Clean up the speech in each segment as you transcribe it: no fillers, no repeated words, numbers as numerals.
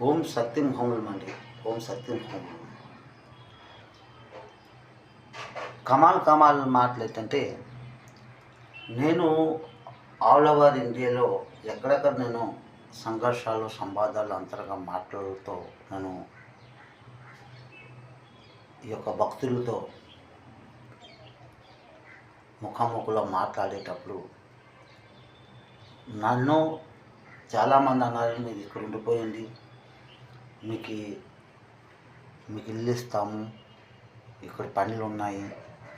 ఓం సత్యం హోమం అండి. ఓం సత్యం హోమం. కమాల్ మాటలు ఏంటంటే, నేను ఆల్ ఓవర్ ఇండియాలో ఎక్కడెక్కడ నేను సంఘర్షాలు, సంవాదాలు, అంతరంగ మాటలతో నేను ఈ యొక్క భక్తులతో ముఖాముఖిలో మాట్లాడేటప్పుడు నన్ను చాలామంది అన్నారు, మీరు ఇక్కడ ఉండిపోయింది, మీకు ఇల్లు ఇస్తాము, ఇక్కడ పనులు ఉన్నాయి,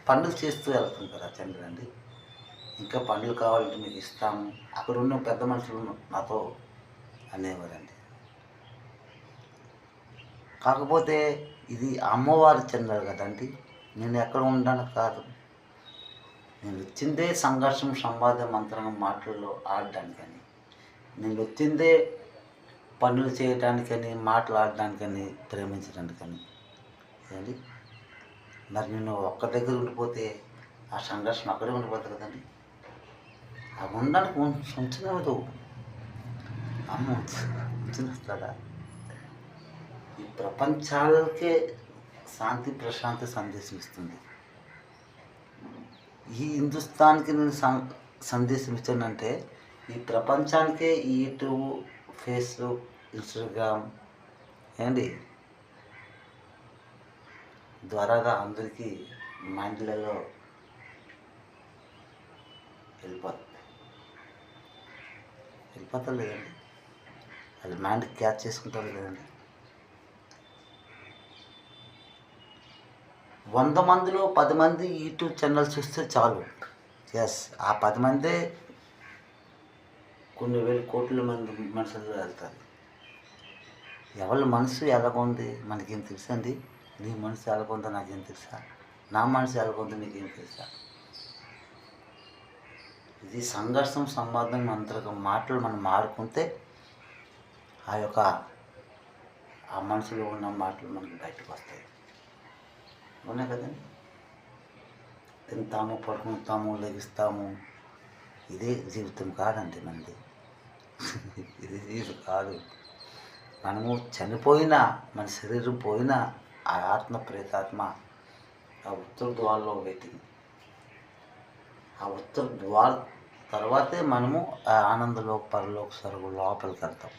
పనులు చేస్తూ వెళ్తుంటారు చంద్రండి. ఇంకా పనులు కావాలంటే మీకు ఇస్తాము, అక్కడ ఉన్న పెద్ద మనుషులు నాతో అనేవారండి. కాకపోతే ఇది అమ్మవారి చెందారు కదండి, నేను ఎక్కడ ఉండడానికి కాదు. నేను వచ్చిందే సంఘర్షం, సంవాదం, అంతరంగం మాటల్లో ఆడడానికని. నేను వచ్చిందే పనులు చేయడానికని, మాట్లాడడానికని, ప్రేమించడానికని అండి. మరి నేను ఒక్క దగ్గర ఉండిపోతే ఆ సంఘర్షణ అక్కడే ఉండిపోతుంది కదండి. అవి ఉండడానికి ఉంచలేదు. అమ్మ ఉంచుతాడా? ఈ ప్రపంచాలకే శాంతి, ప్రశాంతి సందేశం ఇస్తుంది. ఈ హిందుస్థాన్కి నేను సందేశం ఇచ్చానంటే, ఈ ప్రపంచానికే ఈ యూట్యూబ్, ఫేస్బుక్, ఇన్స్టాగ్రామ్ ఏంటి ద్వారాగా అందరికీ మైండ్లలో వెళ్ళిపోతారు లేదండి. అది మైండ్ క్యాచ్ చేసుకుంటారు లేదండి. 100 మందిలో 10 మంది యూట్యూబ్ ఛానల్ చూస్తే చాలు. ఎస్, ఆ 10 మందే కొన్ని వేల కోట్ల మంది మనుషుల్లో వెళ్తారు. ఎవరి మనసు ఎలాగుంది మనకేం తెలుసండి? నీ మనసు ఎలాగుందో నాకేం తెలుసా? నా మనసు ఎలాగుందో నీకేం తెలుసా? ఇది సంఘర్షం, సంవాదం, అంతరంగం మాటలు మనం మాడుకుంటే ఆ మనసులో ఉన్న మాటలు మనకు బయటకు వస్తాయి. అవునా కదండి? తింటాము, పడుకుంటాము, లెగిస్తాము, ఇదే జీవితం కాదండి మనది. ఇది జీవితం కాదు. మనము చనిపోయినా, మన శరీరం పోయినా, ఆ ఆత్మ, ప్రేతాత్మ ఆ ఉత్తర ద్వారంలో వెయిటింగ్. ఆ ఉత్తర ద్వారం తర్వాతే మనము ఆ ఆనందలోక, పరలోక, స్వర్గం లోపలికి వెళ్తాం.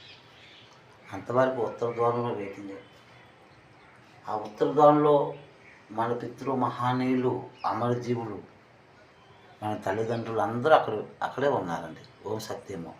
అంతవరకు ఉత్తర ద్వారంలో వెయిటింగ్. ఆ ఉత్తర ద్వారంలో మన పితృ మహానీయులు, అమరజీవులు, మన తల్లిదండ్రులు అందరూ అక్కడే ఉన్నారండి. ఓం సత్యము.